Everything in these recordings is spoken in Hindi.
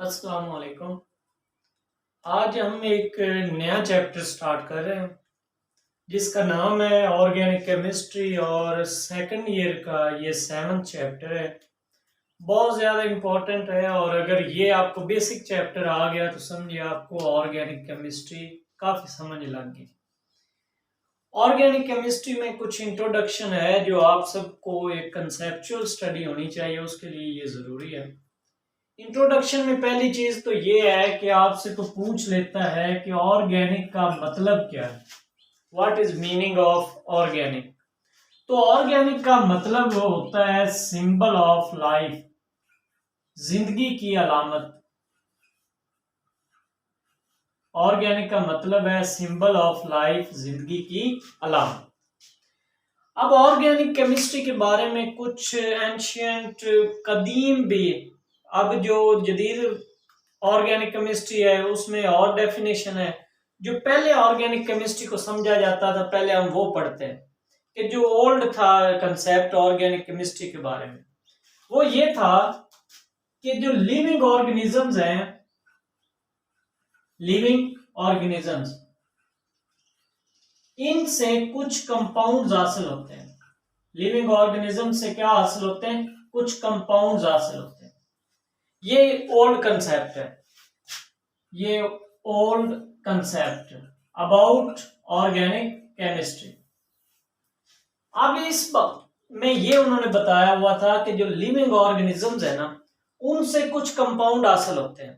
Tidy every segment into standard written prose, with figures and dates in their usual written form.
अस्सलाम वालेकुम। आज हम एक नया चैप्टर स्टार्ट कर रहे हैं जिसका नाम है ऑर्गेनिक केमिस्ट्री और सेकंड ईयर का ये 7th चैप्टर है। बहुत ज़्यादा इम्पोर्टेंट है और अगर ये आपको बेसिक चैप्टर आ गया तो समझिए आपको ऑर्गेनिक केमिस्ट्री काफ़ी समझ लग गई। ऑर्गेनिक केमिस्ट्री में कुछ इंट्रोडक्शन है जो आप सबको एक कंसेप्चुअल स्टडी होनी चाहिए, उसके लिए ये ज़रूरी है। इंट्रोडक्शन में पहली चीज तो ये है कि आपसे तो पूछ लेता है कि ऑर्गेनिक का मतलब क्या है, what is meaning of organic. तो ऑर्गेनिक का मतलब वो होता है सिंबल ऑफ लाइफ, जिंदगी की अलामत। ऑर्गेनिक का मतलब है सिंबल ऑफ लाइफ, जिंदगी की अलामत। अब ऑर्गेनिक केमिस्ट्री के बारे में कुछ एंशियंट कदीम भी, अब जो जदीद ऑर्गेनिक केमिस्ट्री है उसमें और डेफिनेशन है। जो पहले ऑर्गेनिक केमिस्ट्री को समझा जाता था, पहले हम वो पढ़ते हैं कि जो ओल्ड था कंसेप्ट ऑर्गेनिक केमिस्ट्री के बारे में, वो ये था कि जो लिविंग ऑर्गेनिजम्स हैं, लिविंग ऑर्गेनिजम्स, इनसे कुछ कंपाउंड्स हासिल होते हैं। लिविंग ऑर्गेनिज्म से क्या हासिल होते हैं? कुछ कंपाउंड्स हासिल होते हैं। ये ओल्ड कंसेप्ट है, ये old concept about organic chemistry. अब इस में ये उन्होंने बताया हुआ था कि जो लिविंग ऑर्गेनिजम्स है ना, उनसे कुछ कंपाउंड हासिल होते हैं।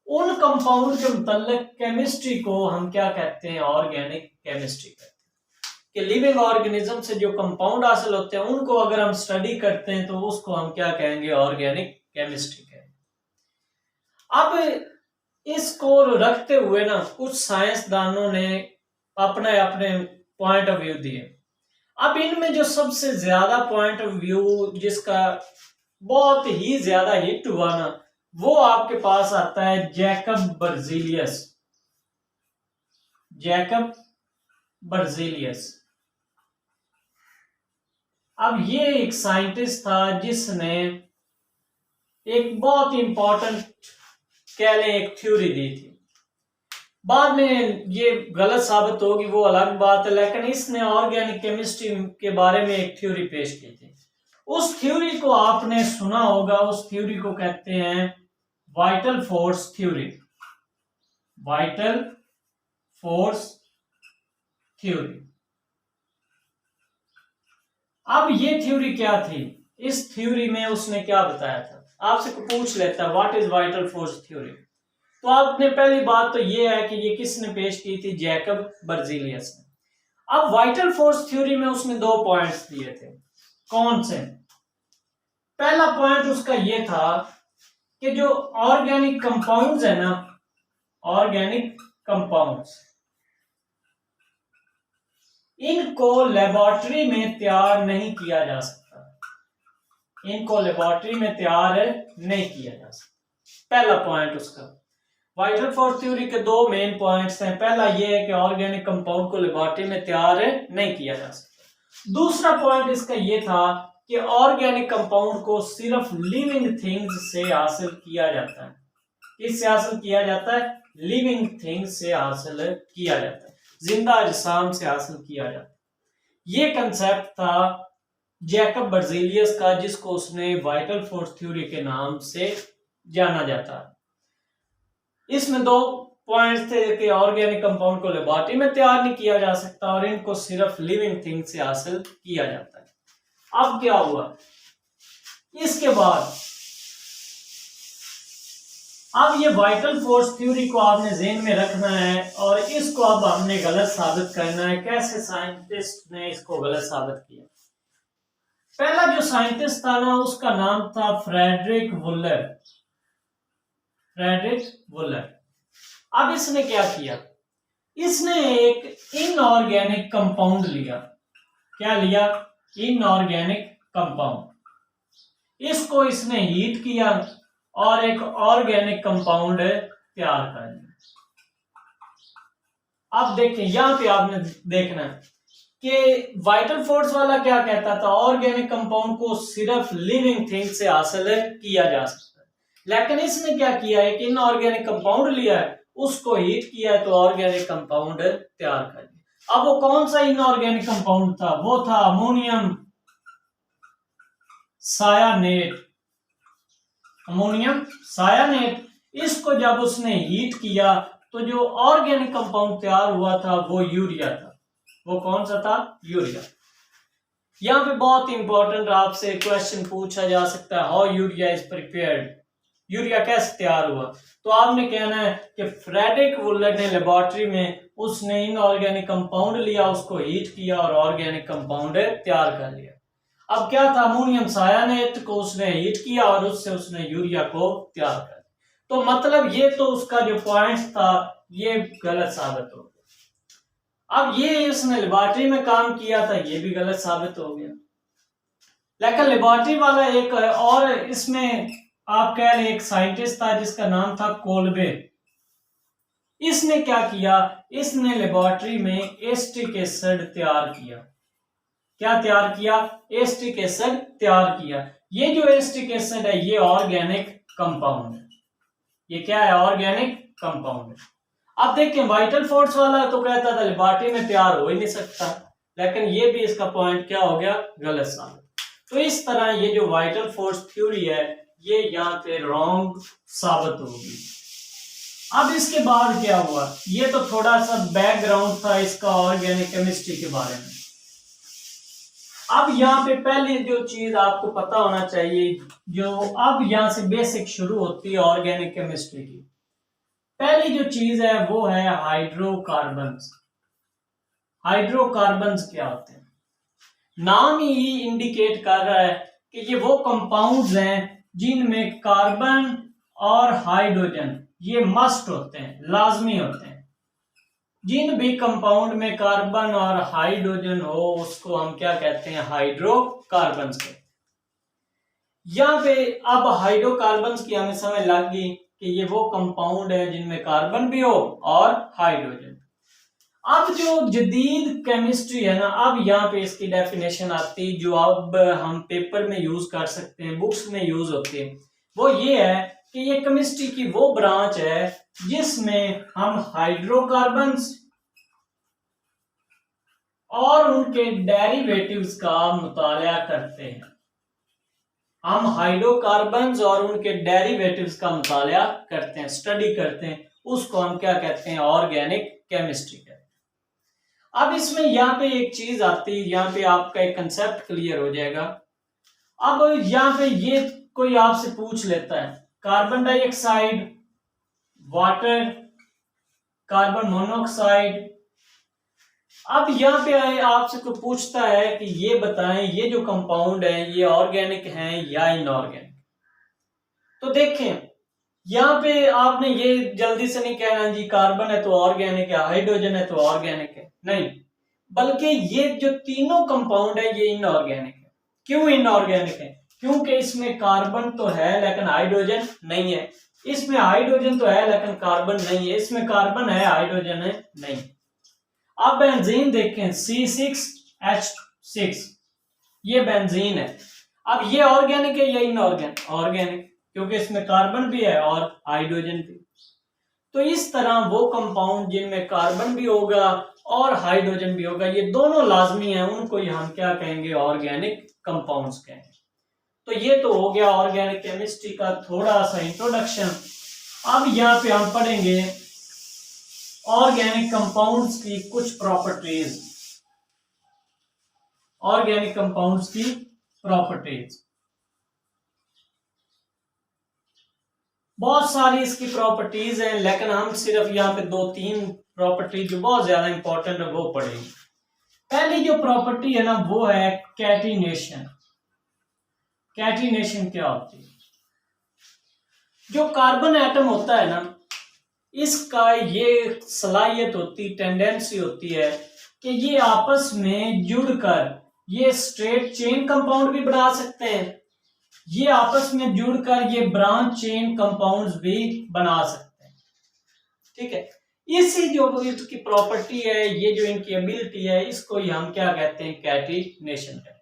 उन कंपाउंड के मुताल्लिक केमिस्ट्री को हम क्या कहते हैं? ऑर्गेनिक केमिस्ट्री कहते हैं। कि लिविंग ऑर्गेनिज्म से जो कंपाउंड हासिल होते हैं उनको अगर हम स्टडी करते हैं तो उसको हम क्या कहेंगे? ऑर्गेनिक केमिस्ट्री कहेंगे। अब इसको रखते हुए ना कुछ साइंसदानों ने अपने अपने पॉइंट ऑफ व्यू दिए। अब इनमें जो सबसे ज्यादा पॉइंट ऑफ व्यू जिसका बहुत ही ज्यादा हिट हुआ ना, वो आपके पास आता है जैकब बर्जीलियस। Jacob Berzelius. अब ये एक साइंटिस्ट था जिसने एक बहुत इंपॉर्टेंट कह लें एक थ्योरी दी थी। बाद में ये गलत साबित होगी वो अलग बात है, लेकिन इसने ऑर्गेनिक केमिस्ट्री के बारे में एक थ्योरी पेश की थी। उस थ्योरी को आपने सुना होगा, उस थ्योरी को कहते हैं vital force theory. Vital force theory. अब ये थ्योरी क्या थी? इस थ्योरी में उसने क्या बताया था? आपसे पूछ लेता है what is vital force theory, तो आपने पहली बात तो ये है कि ये किसने पेश की थी? जैकब बर्जीलियस ने। अब वाइटल फोर्स थ्योरी में उसने दो पॉइंट्स दिए थे। कौन से? पहला पॉइंट उसका ये था कि जो ऑर्गेनिक कंपाउंड्स है ना, ऑर्गेनिक कंपाउंड्स, इनको लेबोरेटरी में तैयार नहीं किया जा सकता। इनको लेबोरेटरी में तैयार नहीं किया जा सकता। पहला पॉइंट उसका। वाइटल फोर्स थ्योरी के दो मेन पॉइंट्स हैं। पहला ये है कि ऑर्गेनिक कंपाउंड को लेबोरेटरी में तैयार नहीं किया जा सकता। दूसरा पॉइंट इसका ये था कि ऑर्गेनिक कंपाउंड को सिर्फ लिविंग थिंग्स से हासिल किया जाता है। किससे हासिल किया जाता है? लिविंग थिंग्स से हासिल किया जाता है, जिंदा अजसाम से हासिल किया जाता है। ये कंसेप्ट था जैकब बर्जीलियस का, जिसको उसने वाइटल फोर्स थ्योरी के नाम से जाना जाता है। इसमें दो पॉइंट्स थे कि ऑर्गेनिक कंपाउंड को लेबोरेटरी में तैयार नहीं किया जा सकता और इनको सिर्फ लिविंग थिंग से हासिल किया जाता है। अब क्या हुआ इसके बाद? अब ये वाइटल फोर्स थ्योरी को आपने ज़हन में रखना है और इसको अब हमने गलत साबित करना है। कैसे साइंटिस्ट ने इसको गलत साबित किया? पहला जो साइंटिस्ट था ना, उसका नाम था फ्रेडरिक वुलर। फ्रेडरिक वुलर। अब इसने क्या किया? इसने एक इनऑर्गेनिक कंपाउंड लिया। क्या लिया? Inorganic compound. इसको इसने हीट किया और एक ऑर्गेनिक कंपाउंड तैयार कर लिया। अब देखें, यहां पे आपने देखना है कि वाइटल फोर्स वाला क्या कहता था? ऑर्गेनिक कंपाउंड को सिर्फ लिविंग थिंग से हासिल किया जा सकता है, लेकिन इसने क्या किया है कि इनऑर्गेनिक कंपाउंड लिया है, उसको हीट किया है तो ऑर्गेनिक कंपाउंड तैयार कर लिया। अब वो कौन सा इनऑर्गेनिक कंपाउंड था? वो था अमोनियम सायानेट। अमोनियम सायानेट, इसको जब उसने हीट किया तो जो ऑर्गेनिक कंपाउंड तैयार हुआ था वो यूरिया था। वो कौन सा था? यूरिया। यहाँ पे बहुत इंपॉर्टेंट आपसे क्वेश्चन पूछा जा सकता है, how urea is prepared, urea कैसे तैयार हुआ? तो आपने कहना है कि फ्रेडरिक वुलर ने लेबोरेटरी में उसने इनऑर्गेनिक कंपाउंड लिया, उसको हीट किया और ऑर्गेनिक कंपाउंड तैयार कर लिया। अब क्या था? अमोनियम सायानेट को उसने हीट किया और उससे उसने यूरिया को तैयार कर दिया। तो मतलब ये तो उसका जो पॉइंट था ये गलत साबित हो गया। अब ये उसने लेबोरेटरी में काम किया था, ये भी गलत साबित हो गया। लेकिन लेबोरेटरी वाला एक और इसमें आप कह रहे एक साइंटिस्ट था जिसका नाम था कोल्बे। इसने क्या किया? इसने लेबोरेटरी में एस्टिक एसिड तैयार किया। क्या तैयार किया? एस्टिक एसिड तैयार किया। ये जो एस्टिक एसिड है ये ऑर्गेनिक कंपाउंड है। ये क्या है? ऑर्गेनिक कंपाउंड है। अब देखिए वाइटल फोर्स वाला तो कहता था लेबोरेटरी में तैयार हो ही नहीं सकता, लेकिन ये भी इसका पॉइंट क्या हो गया? गलत साबित। तो इस तरह ये जो वाइटल फोर्स थ्योरी है ये यहाँ पे रॉन्ग साबित होगी। अब इसके बाद क्या हुआ? ये तो थोड़ा सा बैकग्राउंड था इसका ऑर्गेनिक केमिस्ट्री के बारे में। अब यहाँ पे पहले जो चीज आपको पता होना चाहिए, जो अब यहाँ से बेसिक शुरू होती है ऑर्गेनिक केमिस्ट्री की, पहली जो चीज है वो है हाइड्रोकार्बन्स। हाइड्रोकार्बन्स क्या होते हैं? नाम ही इंडिकेट कर रहा है कि ये वो कंपाउंड्स हैं जिनमें कार्बन और हाइड्रोजन ये मस्ट होते हैं, लाजमी होते हैं। जिन भी कंपाउंड में कार्बन और हाइड्रोजन हो उसको हम क्या कहते हैं? हाइड्रोकार्बन्स कहते हैं। यहाँ पे अब हाइड्रोकार्बन्स की हमें समझ लग गई कि ये वो कंपाउंड है जिनमें कार्बन भी हो और हाइड्रोजन। अब जो जदीद केमिस्ट्री है ना, अब यहाँ पे इसकी डेफिनेशन आती जो अब हम पेपर में यूज कर सकते हैं, बुक्स में यूज होती है, वो ये है कि ये केमिस्ट्री की वो ब्रांच है जिसमें हम हाइड्रोकार्बन्स और उनके डेरिवेटिव्स का मुताला करते हैं। हम हाइड्रोकार्बन्स और उनके डेरिवेटिव्स का मुताला करते हैं, स्टडी करते हैं, उसको हम क्या कहते हैं? ऑर्गेनिक केमिस्ट्री कहते हैं। अब इसमें यहाँ पे एक चीज आती है, यहाँ पे आपका एक कंसेप्ट क्लियर हो जाएगा। अब यहाँ पे ये कोई आपसे पूछ लेता है carbon dioxide, water, carbon monoxide. अब यहाँ पे आपसे कोई पूछता है कि ये बताएं ये जो कंपाउंड है ये ऑर्गेनिक हैं या इनऑर्गेनिक। तो देखें यहाँ पे आपने ये जल्दी से नहीं कहना जी कार्बन है तो ऑर्गेनिक है, हाइड्रोजन है तो ऑर्गेनिक है, नहीं, बल्कि ये जो तीनों कंपाउंड है ये इनऑर्गेनिक है। क्यों इनऑर्गेनिक है? क्योंकि इसमें कार्बन तो है लेकिन हाइड्रोजन नहीं है, इसमें हाइड्रोजन तो है लेकिन कार्बन नहीं है, इसमें कार्बन है हाइड्रोजन है नहीं। अब बेंजीन देखें C6H6, ये बेंजीन है। अब ये ऑर्गेनिक है या इनऑर्गेनिक? ऑर्गेनिक, क्योंकि इसमें कार्बन भी है और हाइड्रोजन भी। तो इस तरह वो कंपाउंड जिनमें कार्बन भी होगा और हाइड्रोजन भी होगा ये दोनों लाजमी हैं, उनको ही हम क्या कहेंगे? ऑर्गेनिक कंपाउंड्स कहेंगे। तो ये तो हो गया ऑर्गेनिक केमिस्ट्री का थोड़ा सा इंट्रोडक्शन। अब यहाँ पे हम पढ़ेंगे ऑर्गेनिक कंपाउंड्स की कुछ प्रॉपर्टीज। ऑर्गेनिक कंपाउंड्स की प्रॉपर्टीज, बहुत सारी इसकी प्रॉपर्टीज हैं लेकिन हम सिर्फ यहाँ पे 2-3 प्रॉपर्टीज जो बहुत ज्यादा इंपॉर्टेंट है वो पढ़ेंगे। पहली जो प्रॉपर्टी है ना वो है कैटिनेशन। कैटिनेशन क्या होती है? जो कार्बन एटम होता है ना इसका ये सलाहियत होती, टेंडेंसी होती है कि ये आपस में जुड़कर ये स्ट्रेट चेन कंपाउंड भी बना सकते हैं, ये आपस में जुड़कर ये ब्रांच चेन कंपाउंड्स भी बना सकते हैं। ठीक है, इसी जो इसकी प्रॉपर्टी है, ये जो इनकी एबिलिटी है, इसको ही हम क्या कहते हैं? कैटिनेशन कहते हैं।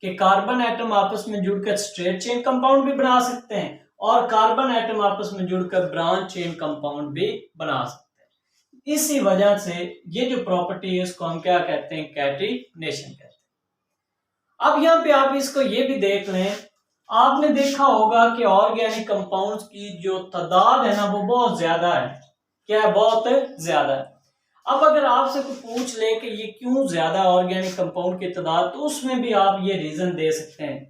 कि कार्बन एटम आपस में जुड़कर स्ट्रेट चेन कंपाउंड भी बना सकते हैं और कार्बन एटम आपस में जुड़कर ब्रांच चेन कंपाउंड भी बना सकते हैं। इसी वजह से ये जो प्रॉपर्टी है इसको हम क्या कहते हैं, कैटिनेशन कहते हैं। अब यहाँ पे आप इसको ये भी देख लें, आपने देखा होगा कि ऑर्गेनिक कंपाउंड्स की जो तादाद है ना वो बहुत ज्यादा है। क्या है? बहुत ज्यादा है। अब अगर आपसे कोई पूछ ले कि ये क्यों ज्यादा ऑर्गेनिक कंपाउंड की तादाद, तो उसमें भी आप ये रीजन दे सकते हैं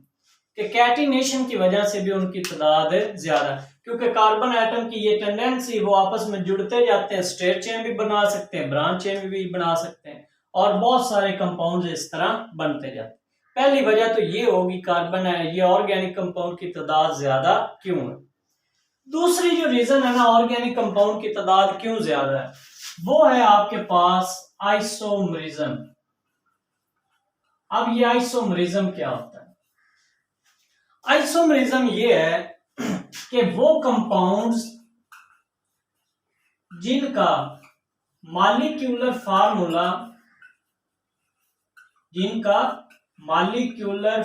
कि कैटिनेशन की वजह से भी उनकी तादाद ज्यादा, क्योंकि कार्बन एटम की ये टेंडेंसी वो आपस में जुड़ते जाते हैं, स्ट्रेट चेन भी बना सकते हैं, ब्रांच चेन भी बना सकते हैं और बहुत सारे कंपाउंड इस तरह बनते जाते हैं। पहली वजह तो ये होगी कार्बन है, ये ऑर्गेनिक कंपाउंड की तादाद ज्यादा क्यों है। दूसरी जो रीजन है ना ऑर्गेनिक कंपाउंड की तादाद क्यों ज्यादा है, वो है आपके पास आइसोमरिज्म। अब ये आइसोमरिज्म क्या होता है? आइसोमरिज्म ये है कि वो कंपाउंड्स जिनका मॉलिक्यूलर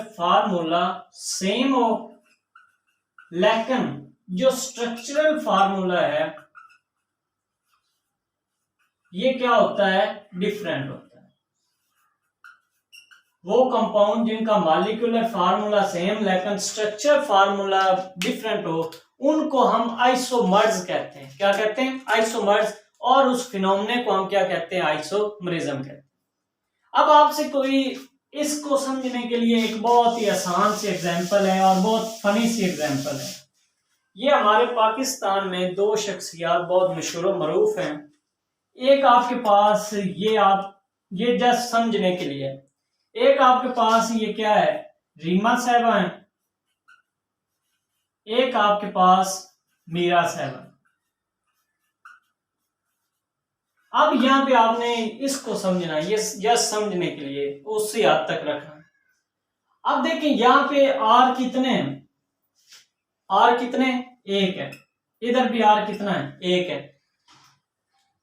फार्मूला सेम हो, लेकिन जो स्ट्रक्चरल फार्मूला है ये क्या होता है, डिफरेंट होता है। वो कंपाउंड जिनका मॉलिक्यूलर फार्मूला सेम लेकिन स्ट्रक्चर फार्मूला डिफरेंट हो, उनको हम आइसोमर्स कहते हैं। क्या कहते हैं? आइसोमर्स। और उस फिनोमेना को हम क्या कहते हैं? आइसोमरिज्म कहते हैं। अब आपसे कोई इसको समझने के लिए एक बहुत ही आसान सी एग्जांपल है और बहुत फनी सी एग्जांपल है। ये हमारे पाकिस्तान में दो शख्सियात बहुत मशहूर मरूफ हैं। एक आपके पास ये जस्ट समझने के लिए, एक आपके पास ये क्या है, रीमा साहबा है, एक आपके पास मीरा साहबा। अब यहाँ पे आपने इसको समझना है, ये जस्ट समझने के लिए उसी हद तक रखना। अब देखिए यहाँ पे आर कितने हैं, आर कितने, एक है। इधर भी आर कितना है, एक है।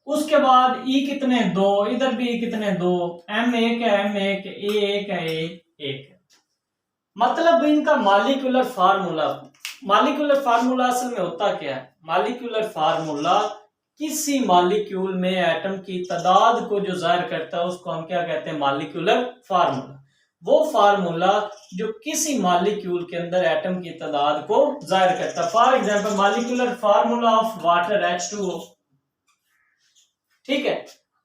उसके बाद ई कितने, दो। इधर भी कितने, दो। एम एक है, एम एक, ए एक है, ए एक है। मतलब इनका मॉलिक्यूलर फार्मूला असल में होता क्या है? मॉलिक्यूलर फार्मूला किसी मॉलिक्यूल में एटम की तादाद को जो जाहिर करता है उसको हम क्या कहते हैं? Molecular formula. वो फार्मूला जो किसी मॉलिक्यूल के अंदर एटम की तादाद को जाहिर करता है। For example molecular formula of water H2O। ठीक है,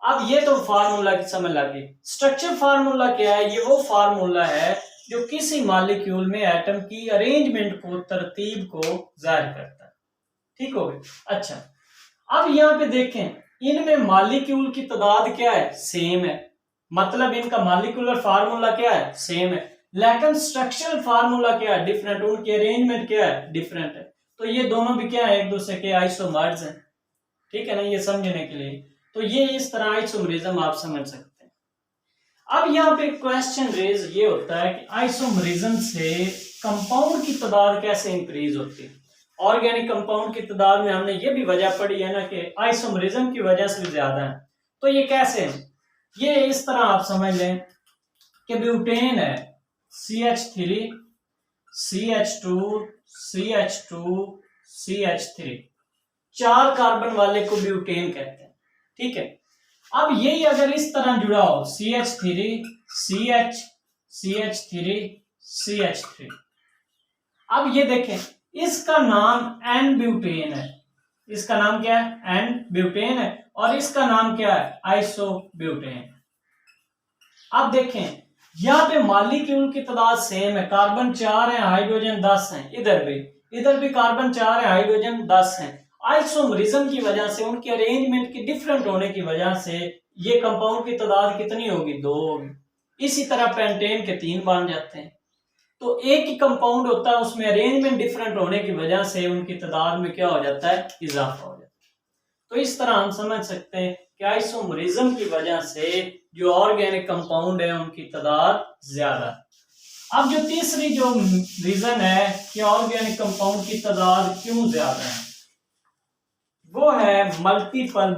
अब ये तो फार्मूला की समझ लगी। स्ट्रक्चर फार्मूला क्या है? ये वो फार्मूला है जो किसी मॉलिक्यूल में एटम की अरेंजमेंट को, तरतीब को जाहिर करता है। ठीक हो गया? अच्छा, अब यहाँ पे देखें, इनमें मॉलिक्यूल की तादाद क्या है? सेम है। मतलब इनका मॉलिक्यूलर फार्मूला क्या है? सेम है, लेकिन स्ट्रक्चरल फार्मूला क्या है? डिफरेंट। उनकी अरेंजमेंट क्या है? डिफरेंट है। तो ये दोनों भी क्या है? एक दूसरे के आइसोमर्स हैं। ठीक है ना, ये समझने के लिए। तो ये इस तरह आइसोमरिज्म आप समझ सकते हैं। अब यहाँ पे क्वेश्चन रेज ये होता है कि आइसोमरिज्म से कंपाउंड की तादाद कैसे इंक्रीज होती है? ऑर्गेनिक कंपाउंड की तादाद में हमने ये भी वजह पढ़ी है ना कि आइसोमरिज्म की वजह से भी ज्यादा है। तो ये कैसे है? ये इस तरह आप समझ लें कि ब्यूटेन है, CH3 CH2 CH2 CH3, 4 carbon वाले को ब्यूटेन कहते हैं। ठीक है, अब यही अगर इस तरह जुड़ा हो, CH3 CH CH3 CH3, अब ये देखें इसका नाम एन ब्यूटेन है। इसका नाम क्या है? एन ब्यूटेन है। और इसका नाम क्या है? आइसोब्यूटेन। अब देखें यहाँ पे मॉलिक्यूल की तादाद सेम है, कार्बन 4 है, हाइड्रोजन 10 है। इधर भी कार्बन 4 है, हाइड्रोजन 10 है। आइसोमरिज्म की वजह से, उनकी अरेंजमेंट की डिफरेंट होने की वजह से ये कंपाउंड की तादाद कितनी होगी? 2 होगी। इसी तरह पेंटेन के 3 बन जाते हैं। तो एक ही कंपाउंड होता है, उसमें अरेंजमेंट डिफरेंट होने की वजह से उनकी तादाद में क्या हो जाता है? इजाफा हो जाता है। तो इस तरह हम समझ सकते हैं कि आइसोमरिज्म की वजह से जो ऑर्गेनिक कंपाउंड है उनकी तादाद ज्यादा। अब जो तीसरी जो रीजन है कि ऑर्गेनिक कंपाउंड की तादाद क्यों ज्यादा है, वो है मल्टीपल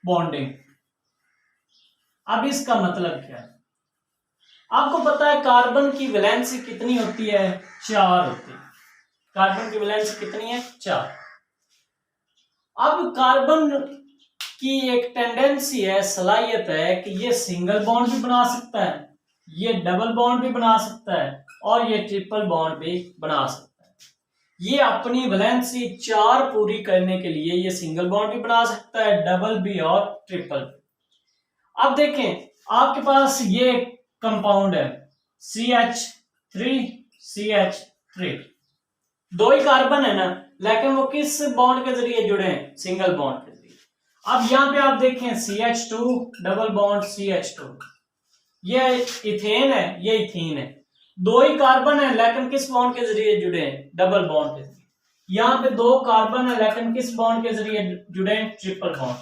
बॉन्डिंग। अब इसका मतलब क्या है? आपको पता है कार्बन की वैलेंसी कितनी होती है? 4 होती है। कार्बन की वैलेंसी कितनी है? 4। अब कार्बन की एक टेंडेंसी है, सलाहियत है कि ये सिंगल बॉन्ड भी बना सकता है, ये डबल बॉन्ड भी बना सकता है और ये ट्रिपल बॉन्ड भी बना सकता है। ये अपनी वैलेंसी 4 पूरी करने के लिए ये सिंगल बॉन्ड भी बना सकता है, डबल भी और ट्रिपल भी। अब देखें आपके पास ये कंपाउंड है CH3CH3, 2 ही कार्बन है ना, लेकिन वो किस बॉन्ड के जरिए जुड़े हैं? सिंगल बॉन्ड के जरिए। अब यहां पे आप देखें CH2 डबल बॉन्ड CH2, ये इथेन है, ये इथीन है, 2 ही कार्बन है लेकिन किस बॉन्ड के जरिए जुड़े हैं? डबल बॉन्ड के जरिए। यहाँ पे 2 कार्बन है लेकिन किस बॉन्ड के जरिए जुड़े हैं? Triple bond.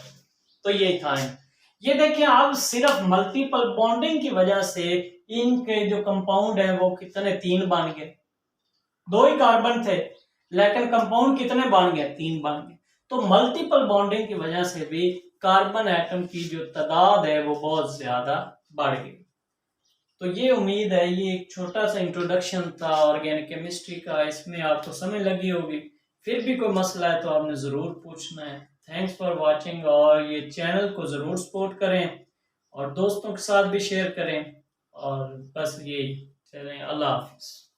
तो ये इथाइन। ये देखिए आप सिर्फ मल्टीपल बॉन्डिंग की वजह से इनके जो कंपाउंड है वो कितने? 3 बन गए। 2 ही कार्बन थे लेकिन कंपाउंड कितने बन गए? 3 बन गए। तो मल्टीपल बॉन्डिंग की वजह से भी कार्बन एटम की जो तादाद है वो बहुत ज्यादा बढ़ गई। तो ये उम्मीद है ये एक छोटा सा इंट्रोडक्शन था ऑर्गेनिक केमिस्ट्री का, इसमें आपको समझ लगी होगी। फिर भी कोई मसला है तो आपने ज़रूर पूछना है। थैंक्स फॉर वाचिंग, और ये चैनल को ज़रूर सपोर्ट करें और दोस्तों के साथ भी शेयर करें, और बस यही चलें। अल्लाह हाफिज़।